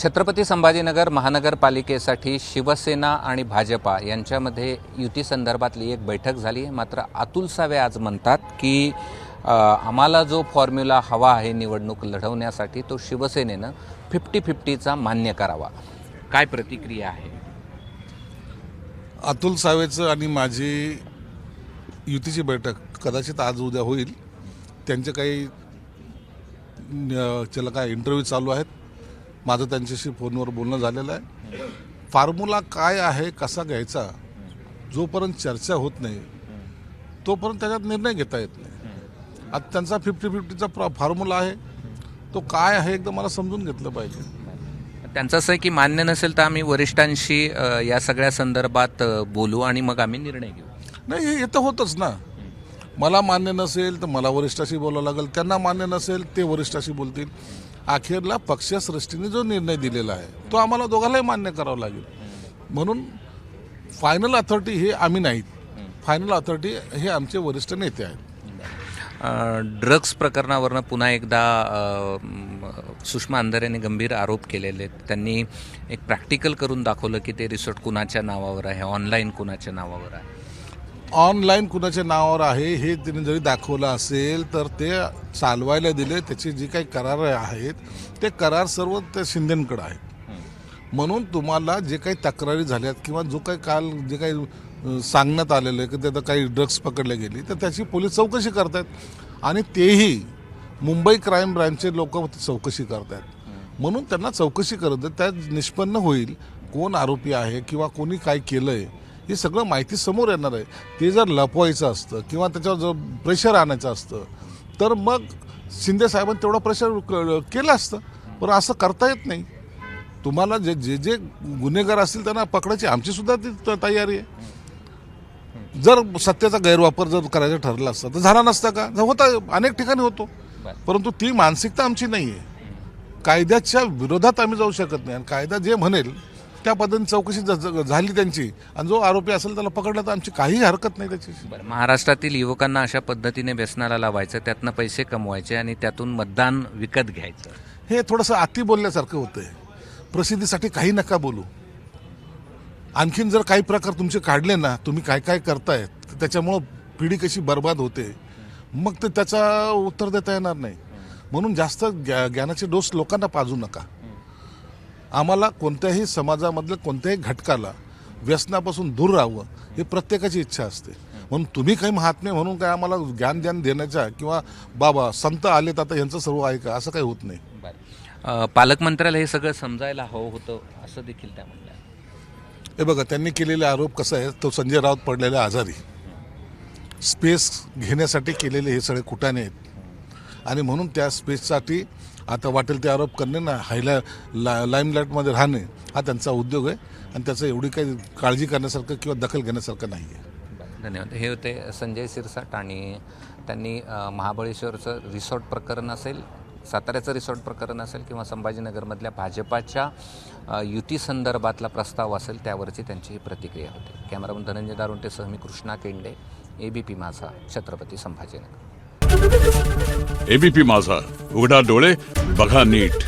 छत्रपती संभाजीनगर महानगरपालिकेसाठी शिवसेना आणि भाजपा यांच्यामध्ये युती संदर्भातली एक बैठक झाली. मात्र अतुल सावे आज म्हणतात की आम्हाला जो फॉर्म्युला हवा आहे निवडणूक लढवण्यासाठी तो शिवसेनेनं 50-50चा मान्य करावा. काय प्रतिक्रिया आहे? अतुल सावेचं आणि माझी युतीची बैठक कदाचित आज उद्या होईल. त्यांचे काही त्याला काय इंटरव्ह्यू चालू आहेत. माझं त्यांच्याशी फोनवर बोलणं झालेलं आहे. फॉर्म्युला काय आहे, कसा घ्यायचा, जोपर्यंत चर्चा होत नाही तोपर्यंत त्याच्यात निर्णय घेता येत नाही. आता त्यांचा 50-50चा फॉर्म्युला आहे, तो काय आहे एकदम मला समजून घेतलं पाहिजे. त्यांचं असं आहे की मान्य नसेल तर आम्ही वरिष्ठांशी या सगळ्या संदर्भात बोलू आणि मग आम्ही निर्णय घेऊ. नाही, हे तर होतच ना. मला मान्य नसेल तर मला वरिष्ठाशी बोलावं लागेल, त्यांना मान्य नसेल ते वरिष्ठाशी बोलतील. अखेरला पक्षश्रेष्ठीने जो निर्णय दिलेला आहे तो आम्हाला दोघांनाही मान्य करावा लागेल. म्हणून फायनल अथॉरिटी हे आम्ही नाहीत. फायनल अथॉरिटी हे आमचे वरिष्ठ नेते आहेत. ड्रग्स प्रकरणावरनं पुन्हा एकदा सुषमा अंधारे यांनी गंभीर आरोप केलेले आहेत. त्यांनी एक प्रॅक्टिकल करून दाखवलं की ते रिसॉर्ट कुणाच्या नावावर आहे, ऑनलाईन कुणाच्या नावावर आहे. ऑनलाईन कुणाच्या नावावर आहे हे तिने जरी दाखवलं असेल तर ते चालवायला दिले, त्याचे जे काही करार आहेत ते करार सर्व त्या शिंदेंकडे आहेत. म्हणून तुम्हाला जे काही तक्रारी झाल्यात किंवा जो काही काल जे काही सांगण्यात आलेलं आहे की त्यात काही ड्रग्स पकडले गेली तर त्याची पोलीस चौकशी करतात आणि तेही मुंबई क्राईम ब्रँचचे लोक चौकशी करतात. म्हणून त्यांना चौकशी करत त्यात निष्पन्न होईल कोण आरोपी आहे किंवा कोणी काय केलं आहे हे सगळं माहिती समोर येणार आहे. ते जर लपवायचं असतं किंवा त्याच्यावर जर प्रेशर आणायचं असतं तर मग शिंदे साहेबांनी तेवढं प्रेशर केलं असतं. पण असं करता येत नाही. तुम्हाला जे जे गुन्हेगार असतील त्यांना पकडायची आमचीसुद्धा ती तयारी आहे. जर सत्तेचा गैरवापर जर करायचं ठरलं असतं तर झाला नसता का? होता, अनेक ठिकाणी होतो. परंतु ती मानसिकता आमची नाही आहे. कायद्याच्या विरोधात आम्ही जाऊ शकत नाही आणि कायदा जे म्हणेल त्या पद्धतीने चौकशी झाली त्यांची आणि जो आरोपी असेल त्याला पकडला तर आमची काही हरकत नाही त्याची. महाराष्ट्रातील युवकांना अशा पद्धतीने व्यसनाला लावायचं, त्यातनं पैसे कमवायचे आणि त्यातून मतदान विकत घ्यायचं, हे थोडंसं अति बोलल्यासारखं होतंय. प्रसिद्धीसाठी काही नका बोलू. आणखीन जर काही प्रकार तुमचे काढले ना, तुम्ही काय काय करताय त्याच्यामुळं पिढी कशी बर्बाद होते मग ते त्याचा उत्तर देता येणार नाही. म्हणून जास्त ज्ञानाचे डोस लोकांना पाजू नका. आम्हाला कोणत्याही समाजामधल्या कोणत्याही घटकाला व्यसनापासून दूर राहावं ही प्रत्येकाची इच्छा असते. म्हणून तुम्ही काही महात्मे म्हणून काय आम्हाला ज्ञान देण्याच्या किंवा बाबा संत आलेत आता यांचं सर्व ऐका असं काही होत नाही. पालकमंत्र्याला हे सगळं समजायला हवं होतं असं देखील त्या म्हणल्या. हे बघा, त्यांनी केलेले आरोप कसा आहे, तो संजय राऊत पडलेले आजारी स्पेस घेण्यासाठी केलेले हे सगळे कुटाणे आहेत आणि म्हणून त्या स्पेससाठी आता वाटेल ते आरोप करणे ना, लाईमलाईटमध्ये राहणे हा त्यांचा उद्योग आहे आणि त्याचं एवढी काही काळजी करण्यासारखं किंवा दखल घेण्यासारखं नाही आहे. धन्यवाद. हे होते संजय सिरसाट आणि त्यांनी महाबळेश्वरचं रिसॉर्ट प्रकरण असेल, साताऱ्याचं रिसॉर्ट प्रकरण असेल किंवा संभाजीनगरमधल्या भाजपाच्या युती संदर्भातला प्रस्ताव असेल त्यावरची त्यांची ही प्रतिक्रिया होती. कॅमेरामन धनंजय दारुंटेसह मी कृष्णा केंडे, ABP माझा, छत्रपती संभाजीनगर. ABP माझा, उघडा डोळे बघा नीट.